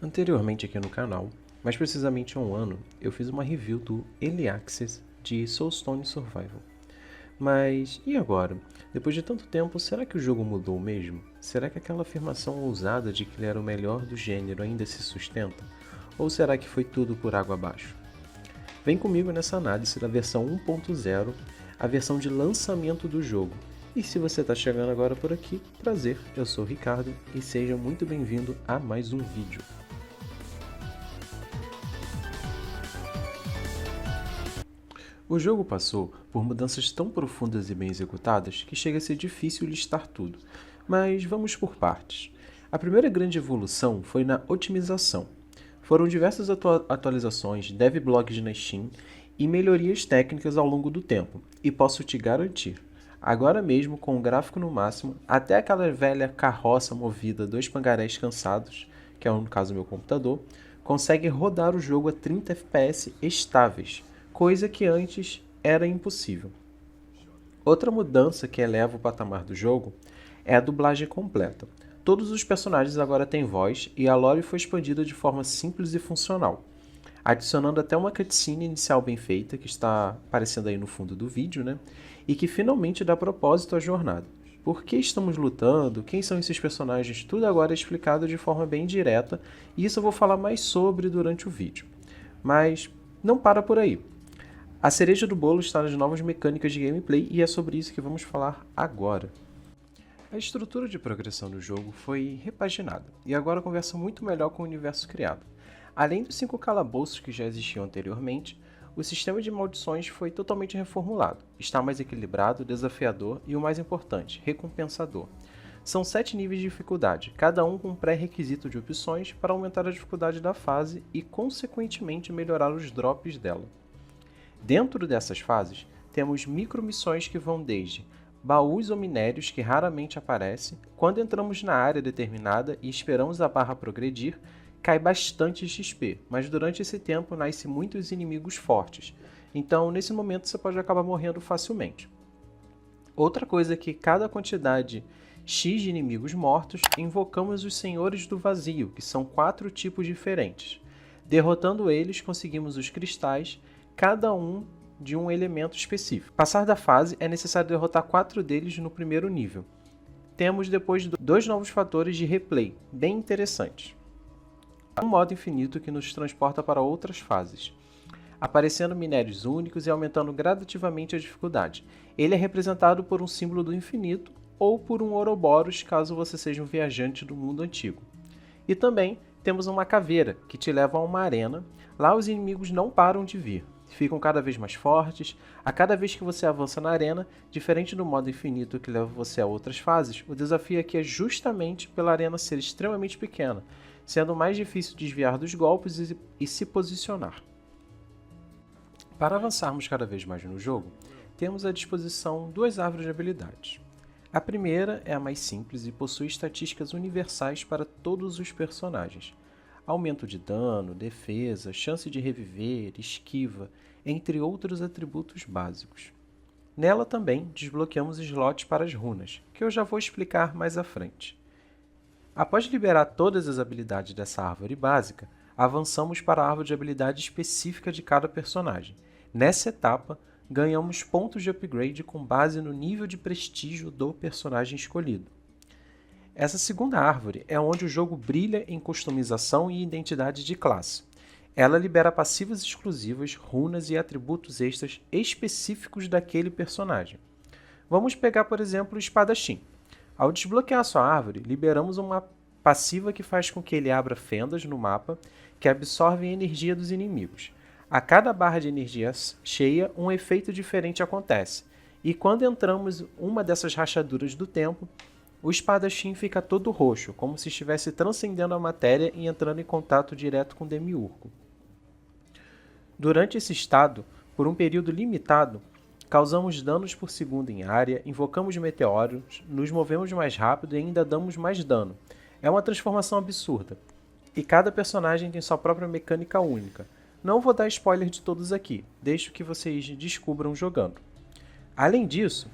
Anteriormente aqui no canal, mais precisamente há um ano, eu fiz uma review do Early Access de Soulstone Survival. Mas e agora? Depois de tanto tempo, será que o jogo mudou mesmo? Será que aquela afirmação ousada de que ele era o melhor do gênero ainda se sustenta? Ou será que foi tudo por água abaixo? Vem comigo nessa análise da versão 1.0, a versão de lançamento do jogo. E se você está chegando agora por aqui, prazer, eu sou o Ricardo e seja muito bem-vindo a mais um vídeo. O jogo passou por mudanças tão profundas e bem executadas que chega a ser difícil listar tudo, mas vamos por partes. A primeira grande evolução foi na otimização. Foram diversas atualizações, devblogs na Steam e melhorias técnicas ao longo do tempo, e posso te garantir, agora mesmo com o gráfico no máximo, até aquela velha carroça movida dois pangarés cansados, que é no caso meu computador, consegue rodar o jogo a 30 FPS estáveis, coisa que antes era impossível. Outra mudança que eleva o patamar do jogo é a dublagem completa. Todos os personagens agora têm voz e a lore foi expandida de forma simples e funcional, adicionando até uma cutscene inicial bem feita, que está aparecendo aí no fundo do vídeo, né? E que finalmente dá propósito à jornada. Por que estamos lutando? Quem são esses personagens? Tudo agora é explicado de forma bem direta, e isso eu vou falar mais sobre durante o vídeo. Mas não para por aí. A cereja do bolo está nas novas mecânicas de gameplay e é sobre isso que vamos falar agora. A estrutura de progressão do jogo foi repaginada e agora conversa muito melhor com o universo criado. Além dos 5 calabouços que já existiam anteriormente, o sistema de maldições foi totalmente reformulado, está mais equilibrado, desafiador e, o mais importante, recompensador. São 7 níveis de dificuldade, cada um com um pré-requisito de opções para aumentar a dificuldade da fase e, consequentemente, melhorar os drops dela. Dentro dessas fases, temos micromissões que vão desde baús ou minérios que raramente aparecem. Quando entramos na área determinada e esperamos a barra progredir, cai bastante XP, mas durante esse tempo nascem muitos inimigos fortes, então nesse momento você pode acabar morrendo facilmente. Outra coisa é que cada quantidade X de inimigos mortos, invocamos os Senhores do Vazio, que são 4 tipos diferentes. Derrotando eles, conseguimos os cristais, cada um de um elemento específico. Passar da fase, é necessário derrotar 4 deles no primeiro nível. Temos depois 2 novos fatores de replay, bem interessantes. Um modo infinito que nos transporta para outras fases, aparecendo minérios únicos e aumentando gradativamente a dificuldade. Ele é representado por um símbolo do infinito ou por um Ouroboros, caso você seja um viajante do mundo antigo. E também temos uma caveira, que te leva a uma arena. Lá os inimigos não param de vir, ficam cada vez mais fortes. A cada vez que você avança na arena, diferente do modo infinito que leva você a outras fases, o desafio aqui é justamente pela arena ser extremamente pequena, sendo mais difícil desviar dos golpes e se posicionar. Para avançarmos cada vez mais no jogo, temos à disposição 2 árvores de habilidades. A primeira é a mais simples e possui estatísticas universais para todos os personagens. Aumento de dano, defesa, chance de reviver, esquiva, entre outros atributos básicos. Nela também desbloqueamos slots para as runas, que eu já vou explicar mais à frente. Após liberar todas as habilidades dessa árvore básica, avançamos para a árvore de habilidade específica de cada personagem. Nessa etapa, ganhamos pontos de upgrade com base no nível de prestígio do personagem escolhido. Essa segunda árvore é onde o jogo brilha em customização e identidade de classe. Ela libera passivas exclusivas, runas e atributos extras específicos daquele personagem. Vamos pegar, por exemplo, o espadachim. Ao desbloquear sua árvore, liberamos uma passiva que faz com que ele abra fendas no mapa que absorvem a energia dos inimigos. A cada barra de energia cheia, um efeito diferente acontece, e quando entramos uma dessas rachaduras do tempo, o espadachim fica todo roxo, como se estivesse transcendendo a matéria e entrando em contato direto com o demiurgo. Durante esse estado, por um período limitado, causamos danos por segundo em área, invocamos meteoros, nos movemos mais rápido e ainda damos mais dano. É uma transformação absurda, e cada personagem tem sua própria mecânica única. Não vou dar spoiler de todos aqui, deixo que vocês descubram jogando. Além disso,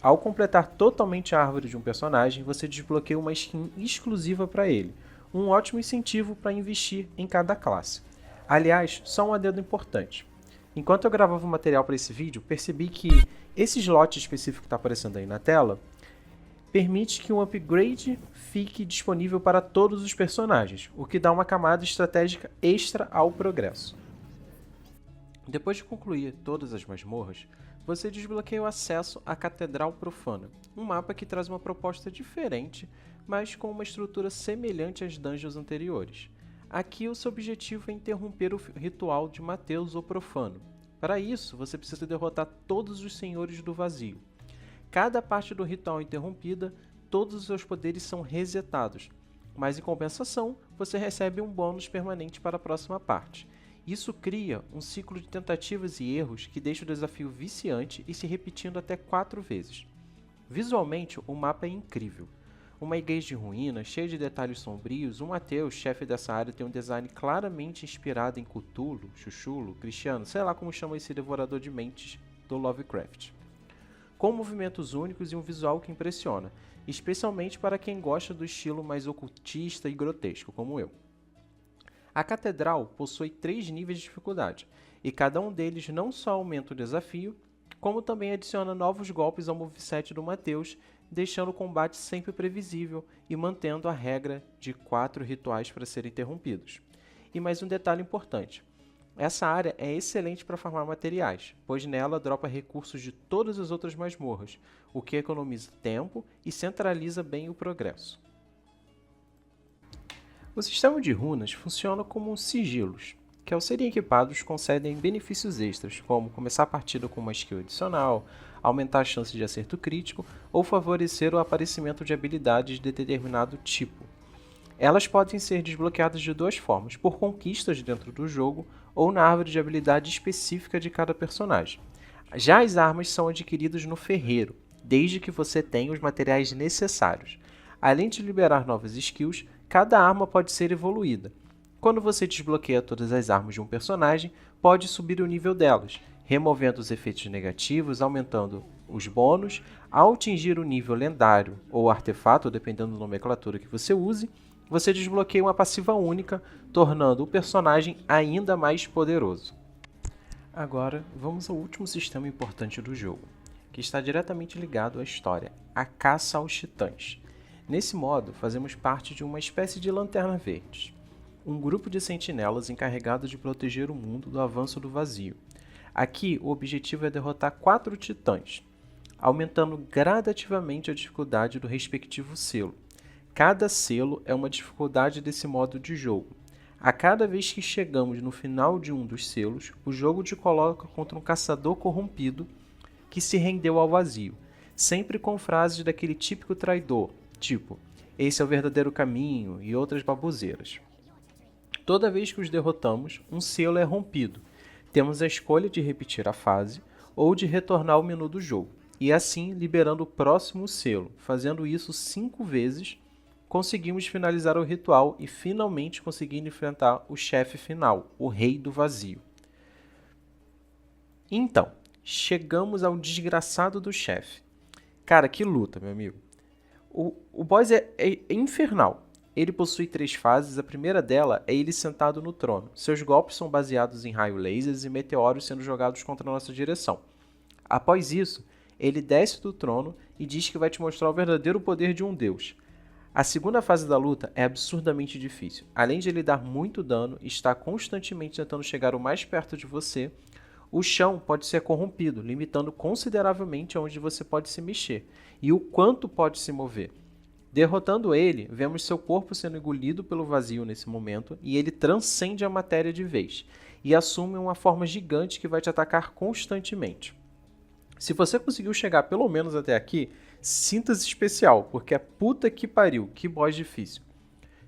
ao completar totalmente a árvore de um personagem, você desbloqueia uma skin exclusiva para ele, um ótimo incentivo para investir em cada classe. Aliás, só um adendo importante. Enquanto eu gravava o material para esse vídeo, percebi que esse slot específico que está aparecendo aí na tela permite que um upgrade fique disponível para todos os personagens, o que dá uma camada estratégica extra ao progresso. Depois de concluir todas as masmorras, você desbloqueia o acesso à Catedral Profana, um mapa que traz uma proposta diferente, mas com uma estrutura semelhante às dungeons anteriores. Aqui o seu objetivo é interromper o ritual de Mateus o Profano. Para isso, você precisa derrotar todos os Senhores do Vazio. Cada parte do ritual interrompida, todos os seus poderes são resetados, mas em compensação, você recebe um bônus permanente para a próxima parte. Isso cria um ciclo de tentativas e erros que deixa o desafio viciante e se repetindo até 4 vezes. Visualmente, o mapa é incrível. Uma igreja de ruínas, cheia de detalhes sombrios, o Mateus, chefe dessa área, tem um design claramente inspirado em Cthulhu, Chuchulo, Cristiano, sei lá como chama esse devorador de mentes do Lovecraft. Com movimentos únicos e um visual que impressiona, especialmente para quem gosta do estilo mais ocultista e grotesco, como eu. A catedral possui 3 níveis de dificuldade, e cada um deles não só aumenta o desafio, como também adiciona novos golpes ao moveset do Mateus, deixando o combate sempre previsível e mantendo a regra de 4 rituais para serem interrompidos. E mais um detalhe importante. Essa área é excelente para farmar materiais, pois nela dropa recursos de todas as outras masmorras, o que economiza tempo e centraliza bem o progresso. O sistema de runas funciona como sigilos, que ao serem equipados concedem benefícios extras, como começar a partida com uma skill adicional, aumentar a chance de acerto crítico ou favorecer o aparecimento de habilidades de determinado tipo. Elas podem ser desbloqueadas de 2 formas, por conquistas dentro do jogo ou na árvore de habilidade específica de cada personagem. Já as armas são adquiridas no ferreiro, desde que você tenha os materiais necessários. Além de liberar novas skills, cada arma pode ser evoluída. Quando você desbloqueia todas as armas de um personagem, pode subir o nível delas, removendo os efeitos negativos, aumentando os bônus. Ao atingir o nível lendário ou artefato, dependendo da nomenclatura que você use, você desbloqueia uma passiva única, tornando o personagem ainda mais poderoso. Agora, vamos ao último sistema importante do jogo, que está diretamente ligado à história, a caça aos titãs. Nesse modo, fazemos parte de uma espécie de lanterna verde, um grupo de sentinelas encarregados de proteger o mundo do avanço do vazio. Aqui, o objetivo é derrotar 4 titãs, aumentando gradativamente a dificuldade do respectivo selo. Cada selo é uma dificuldade desse modo de jogo. A cada vez que chegamos no final de um dos selos, o jogo te coloca contra um caçador corrompido que se rendeu ao vazio, sempre com frases daquele típico traidor, tipo, esse é o verdadeiro caminho e outras baboseiras. Toda vez que os derrotamos, um selo é rompido. Temos a escolha de repetir a fase ou de retornar ao menu do jogo, e assim liberando o próximo selo. Fazendo isso 5 vezes, conseguimos finalizar o ritual e finalmente conseguir enfrentar o chefe final, o Rei do Vazio. Então, chegamos ao desgraçado do chefe. Cara, que luta, meu amigo. O boss é infernal. Ele possui 3 fases, a primeira dela é ele sentado no trono. Seus golpes são baseados em raio lasers e meteoros sendo jogados contra a nossa direção. Após isso, ele desce do trono e diz que vai te mostrar o verdadeiro poder de um deus. A segunda fase da luta é absurdamente difícil. Além de ele dar muito dano e estar constantemente tentando chegar o mais perto de você, o chão pode ser corrompido, limitando consideravelmente aonde você pode se mexer e o quanto pode se mover. Derrotando ele, vemos seu corpo sendo engolido pelo vazio nesse momento e ele transcende a matéria de vez e assume uma forma gigante que vai te atacar constantemente. Se você conseguiu chegar pelo menos até aqui, sinta-se especial, porque é puta que pariu, que boss difícil.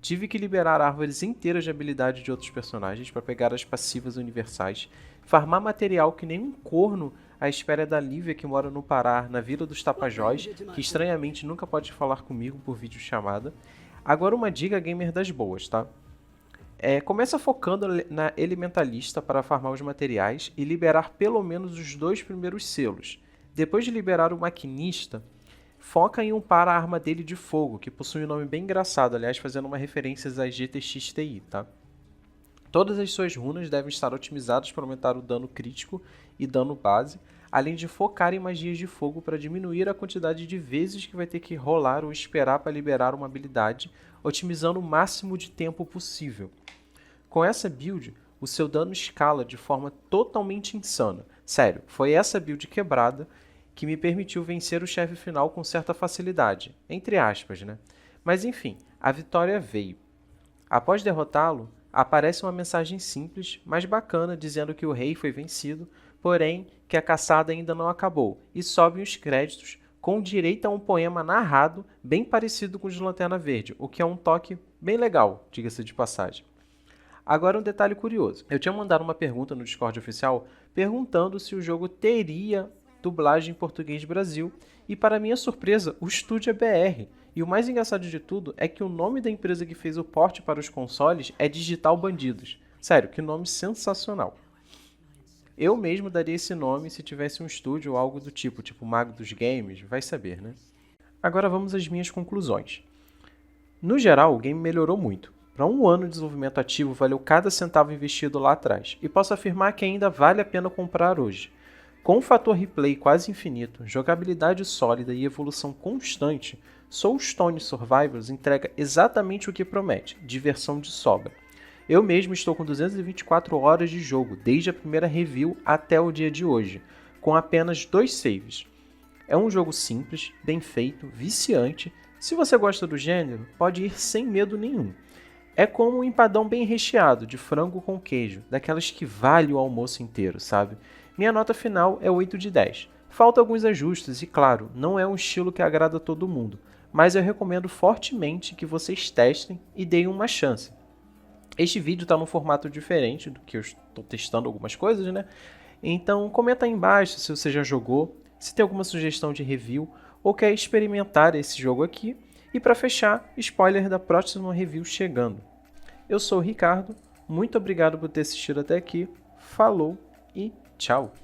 Tive que liberar árvores inteiras de habilidade de outros personagens para pegar as passivas universais, farmar material que nem um corno à espera da Lívia que mora no Pará, na Vila dos Tapajós, que estranhamente nunca pode falar comigo por videochamada. Agora uma dica gamer das boas, tá? Começa focando na Elementalista para farmar os materiais e liberar pelo menos os 2 primeiros selos. Depois de liberar o Maquinista, foca em upar a arma dele de fogo, que possui um nome bem engraçado, aliás, fazendo uma referência a GTX TI, tá? Todas as suas runas devem estar otimizadas para aumentar o dano crítico e dano base, além de focar em magias de fogo para diminuir a quantidade de vezes que vai ter que rolar ou esperar para liberar uma habilidade, otimizando o máximo de tempo possível. Com essa build, o seu dano escala de forma totalmente insana. Sério, foi essa build quebrada que me permitiu vencer o chefe final com certa facilidade, entre aspas, né? Mas enfim, a vitória veio. Após derrotá-lo, aparece uma mensagem simples, mas bacana, dizendo que o rei foi vencido, porém que a caçada ainda não acabou, e sobem os créditos com direito a um poema narrado bem parecido com o de Lanterna Verde, o que é um toque bem legal, diga-se de passagem. Agora um detalhe curioso, eu tinha mandado uma pergunta no Discord oficial perguntando se o jogo teria dublagem em português Brasil, e para minha surpresa, o estúdio é BR. E o mais engraçado de tudo é que o nome da empresa que fez o port para os consoles é Digital Bandidos. Sério, que nome sensacional. Eu mesmo daria esse nome se tivesse um estúdio ou algo do tipo Mago dos Games, vai saber, né? Agora vamos às minhas conclusões. No geral, o game melhorou muito. Para um ano de desenvolvimento ativo, valeu cada centavo investido lá atrás, e posso afirmar que ainda vale a pena comprar hoje. Com um fator replay quase infinito, jogabilidade sólida e evolução constante, Soulstone Survivors entrega exatamente o que promete, diversão de sobra. Eu mesmo estou com 224 horas de jogo, desde a primeira review até o dia de hoje, com apenas 2 saves. É um jogo simples, bem feito, viciante. Se você gosta do gênero, pode ir sem medo nenhum. É como um empadão bem recheado, de frango com queijo, daquelas que vale o almoço inteiro, sabe? Minha nota final é 8 de 10. Falta alguns ajustes e, claro, não é um estilo que agrada a todo mundo, mas eu recomendo fortemente que vocês testem e deem uma chance. Este vídeo está num formato diferente do que eu estou testando algumas coisas, né? Então comenta aí embaixo se você já jogou, se tem alguma sugestão de review ou quer experimentar esse jogo aqui. E para fechar, spoiler da próxima review chegando. Eu sou o Ricardo, muito obrigado por ter assistido até aqui, falou e tchau!